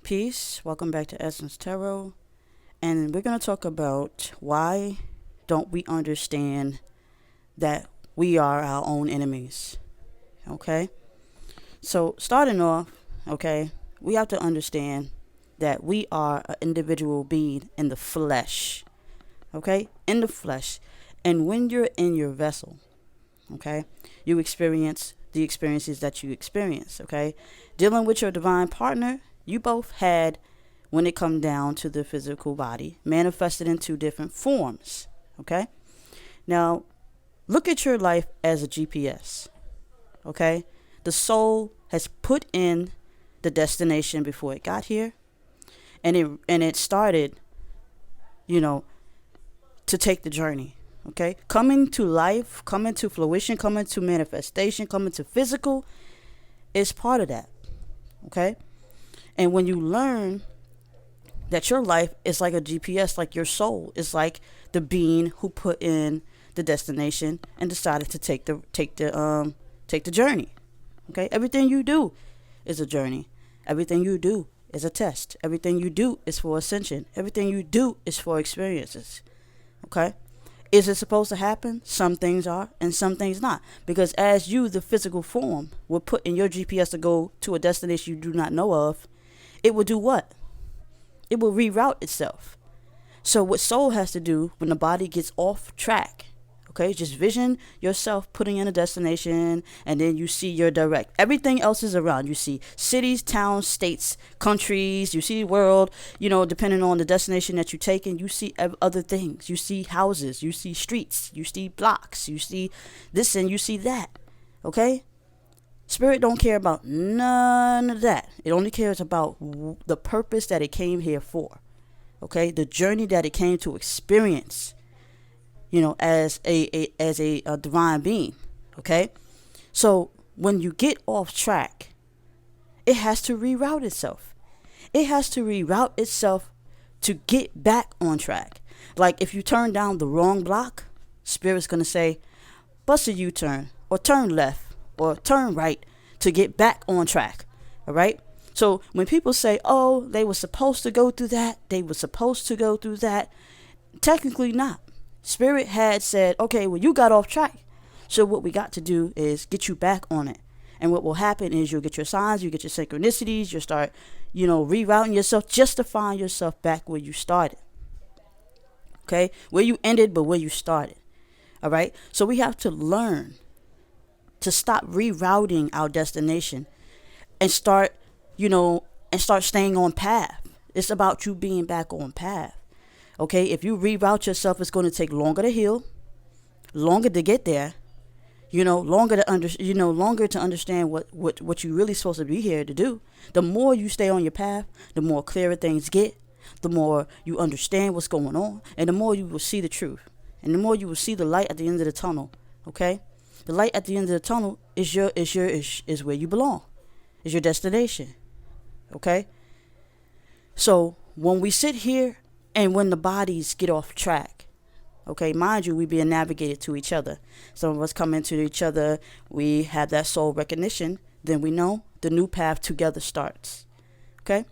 Peace. Welcome back to Essence Tarot. And we're going to talk about why don't we understand that we are our own enemies. Okay? So, starting off, okay, we have to understand that we are an individual being in the flesh. Okay? In the flesh. And when you're in your vessel, okay, you experience the experiences that you experience. Okay? Dealing with your divine partner, you both had, when it come down to the physical body, manifested in two different forms. Okay? Now, look at your life as a GPS. Okay? The soul has put in the destination before it got here. And it started, to take the journey. Okay? Coming to life, coming to fruition, coming to manifestation, coming to physical is part of that. Okay? And when you learn that your life is like a GPS, like your soul is like the being who put in the destination and decided to take the journey. Okay? Everything you do is a journey. Everything you do is a test. Everything you do is for ascension. Everything you do is for experiences. Okay? Is it supposed to happen? Some things are and some things not. Because as you, the physical form, will put in your GPS to go to a destination you do not know of, it will do what? It will reroute itself. So what soul has to do when the body gets off track, okay, just vision yourself putting in a destination and then you see your direct. Everything else is around. You see cities, towns, states, countries, you see the world, depending on the destination that you're taking, you see other things. You see houses, you see streets, you see blocks, you see this and you see that, okay? Spirit don't care about none of that. It only cares about the purpose that it came here for. Okay? The journey that it came to experience, as a divine being. Okay? So when you get off track, it has to reroute itself. It has to reroute itself to get back on track. Like if you turn down the wrong block, Spirit's going to say, bust a U-turn or turn left or turn right to get back on track. All right? So when people say, oh, they were supposed to go through that, technically not. Spirit had said, okay, well, you got off track. So what we got to do is get you back on it. And what will happen is you'll get your signs, you get your synchronicities, you'll start, rerouting yourself just to find yourself back where you started. Okay? Where you ended, but where you started. All right? So we have to learn to stop rerouting our destination and start staying on path. It's about you being back on path. Okay, if you reroute yourself, it's going to take longer to heal, longer to get there, longer to understand what you really supposed to be here to do. The more you stay on your path, the more clearer things get, the more you understand what's going on, and the more you will see the truth, and the more you will see the light at the end of the tunnel. Okay? The light at the end of the tunnel is where you belong. Is your destination. Okay? So when we sit here and when the bodies get off track, okay, mind you, we being navigated to each other. Some of us come into each other, we have that soul recognition, then we know the new path together starts. Okay?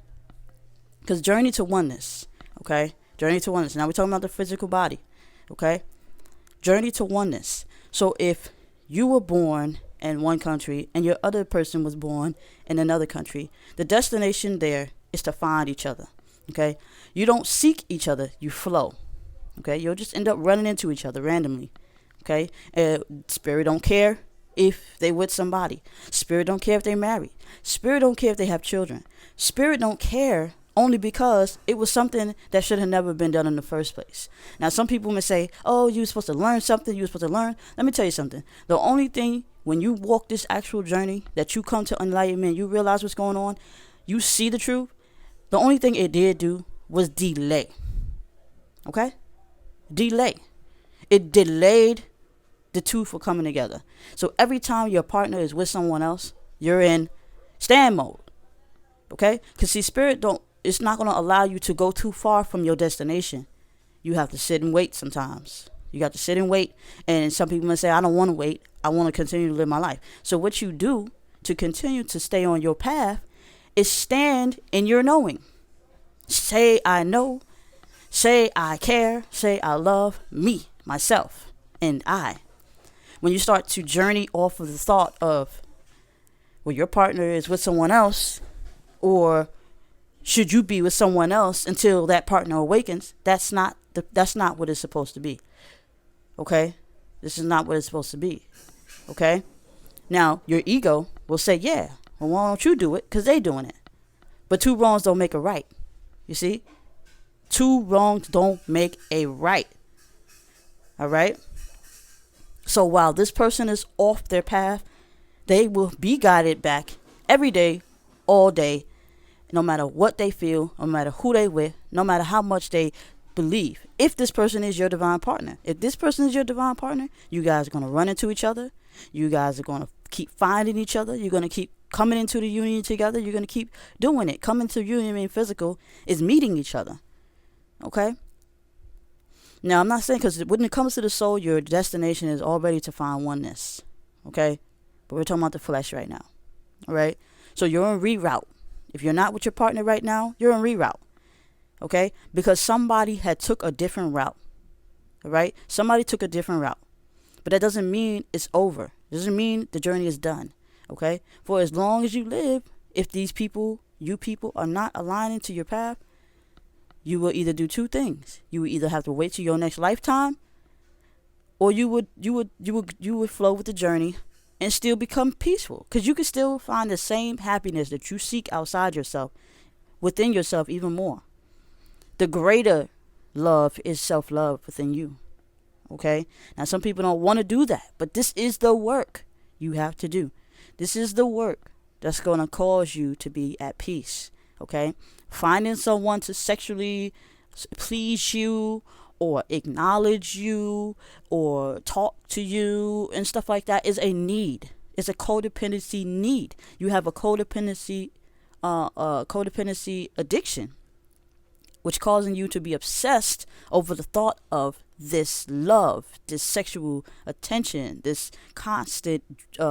Because journey to oneness. Okay? Journey to oneness. Now we're talking about the physical body. Okay? Journey to oneness. So if you were born in one country and your other person was born in another country, the destination there is to find each other. Okay? You don't seek each other, you flow. Okay? You'll just end up running into each other randomly. Okay? Spirit don't care if they with somebody. Spirit don't care if they married. Spirit don't care if they have children. Spirit don't care only because it was something that should have never been done in the first place. Now, some people may say, oh, you were supposed to learn something. You were supposed to learn. Let me tell you something. The only thing, when you walk this actual journey, that you come to enlightenment, you realize what's going on, you see the truth, the only thing it did do was delay. Okay? Delay. It delayed the two from coming together. So every time your partner is with someone else, you're in stand mode. Okay? Because see, Spirit it's not going to allow you to go too far from your destination. You have to sit and wait sometimes. You got to sit and wait. And some people may say, I don't want to wait. I want to continue to live my life. So what you do to continue to stay on your path is stand in your knowing. Say I know, say I care, say I love me, myself, and I. When you start to journey off of the thought of, well, your partner is with someone else, or should you be with someone else until that partner awakens, that's not what it's supposed to be. Okay? This is not what it's supposed to be. Okay? Now, your ego will say, yeah, well, why don't you do it? Because they doing it. But two wrongs don't make a right. You see? Two wrongs don't make a right. All right? So while this person is off their path, they will be guided back every day, all day, no matter what they feel, no matter who they with, no matter how much they believe. If this person is your divine partner, you guys are going to run into each other. You guys are going to keep finding each other. You're going to keep coming into the union together. You're going to keep doing it. Coming to union and physical is meeting each other. Okay? Now, I'm not saying, because when it comes to the soul, your destination is already to find oneness. Okay? But we're talking about the flesh right now. All right? So you're on reroute. If you're not with your partner right now, you're on reroute. Okay? Because somebody had took a different route. All right? Somebody took a different route. But that doesn't mean it's over. It doesn't mean the journey is done. Okay? For as long as you live, if you people are not aligning to your path, you will either do two things. You will either have to wait till your next lifetime, or you would flow with the journey and still become peaceful. Because you can still find the same happiness that you seek outside yourself, within yourself even more. The greater love is self-love within you. Okay? Now, some people don't want to do that, but this is the work you have to do. This is the work that's going to cause you to be at peace. Okay? Finding someone to sexually please you, or acknowledge you, or talk to you and stuff like that is a need. It's a codependency need. You have a codependency addiction, which causing you to be obsessed over the thought of this love, this sexual attention, this constant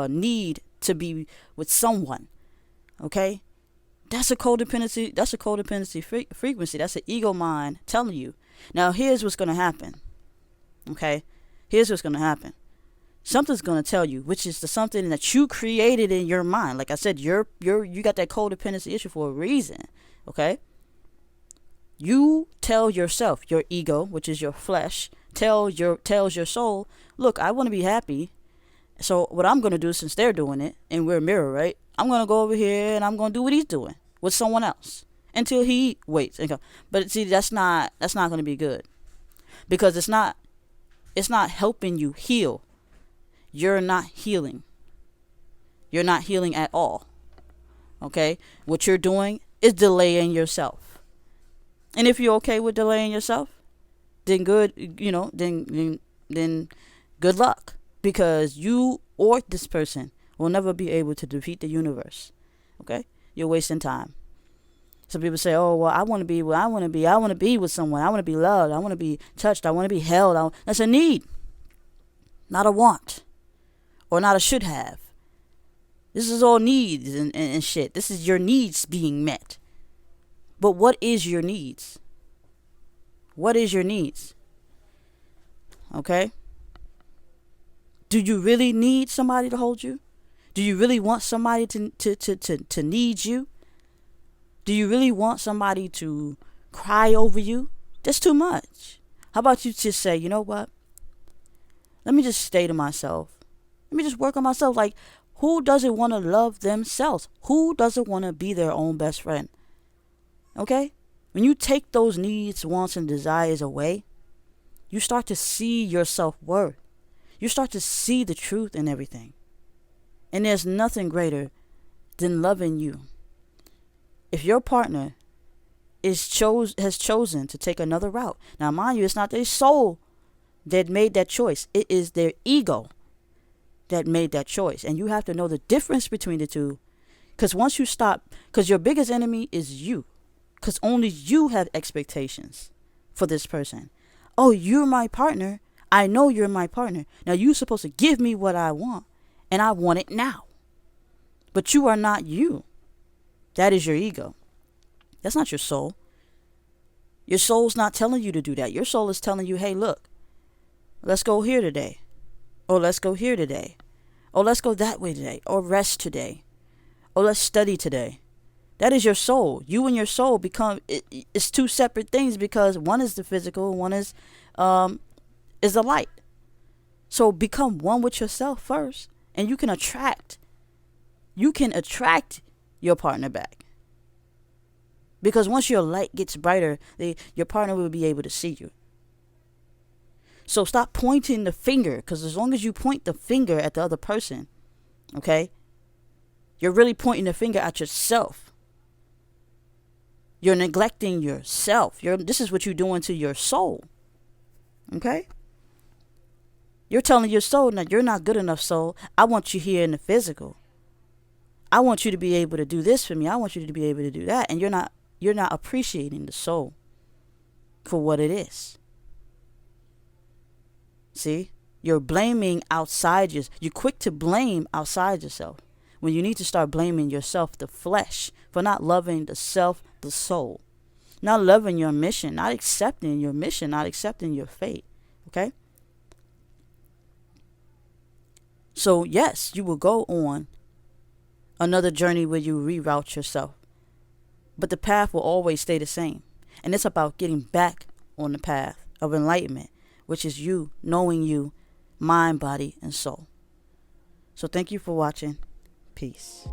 need to be with someone. Okay? That's a codependency. That's a codependency frequency. That's an ego mind telling you. Now, here's what's going to happen. Okay? Here's what's going to happen. Something's going to tell you, which is the something that you created in your mind. Like I said, you got that codependency issue for a reason. Okay? You tell yourself, your ego, which is your flesh, tells your soul, look, I want to be happy. So what I'm going to do, since they're doing it, and we're a mirror, right? I'm going to go over here and I'm going to do what he's doing with someone else until he waits and go. But see, that's not going to be good, because it's not helping you heal. You're not healing. You're not healing at all. Okay? What you're doing is delaying yourself. And if you're okay with delaying yourself, then good, then good luck, because you or this person will never be able to defeat the universe. Okay? You're wasting time. Some people say, oh, well, I want to be with someone. I want to be loved. I want to be touched. I want to be held. That's a need, not a want, or not a should have. This is all needs and shit. This is your needs being met. But what is your needs? What is your needs? Okay? Do you really need somebody to hold you? Do you really want somebody to need you? Do you really want somebody to cry over you? That's too much. How about you just say, you know what? Let me just stay to myself. Let me just work on myself. Like, who doesn't want to love themselves? Who doesn't want to be their own best friend? Okay? When you take those needs, wants, and desires away, you start to see your self-worth. You start to see the truth in everything. And there's nothing greater than loving you. If your partner has chosen to take another route. Now, mind you, it's not their soul that made that choice. It is their ego that made that choice. And you have to know the difference between the two. Because once you stop, because your biggest enemy is you. Because only you have expectations for this person. Oh, you're my partner. I know you're my partner. Now, you're supposed to give me what I want. And I want it now. But you are not you. That is your ego. That's not your soul. Your soul's not telling you to do that. Your soul is telling you, hey, look, let's go here today. Or let's go here today. Or let's go that way today. Or rest today. Or let's study today. That is your soul. You and your soul it's two separate things, because one is the physical and one is the light. So become one with yourself first, and you can attract your partner back. Because once your light gets brighter, your partner will be able to see you. So stop pointing the finger, because as long as you point the finger at the other person, okay, you're really pointing the finger at yourself. You're neglecting yourself. This is what you're doing to your soul. Okay? You're telling your soul that you're not good enough, soul. I want you here in the physical. I want you to be able to do this for me. I want you to be able to do that. And you're not appreciating the soul for what it is. See? You're blaming outside yourself. You're quick to blame outside yourself, when you need to start blaming yourself, the flesh, for not loving the self, the soul. Not loving your mission, not accepting your mission, not accepting your fate. Okay? So yes, you will go on another journey where you reroute yourself. But the path will always stay the same. And it's about getting back on the path of enlightenment, which is you knowing you, mind, body, and soul. So thank you for watching. Peace.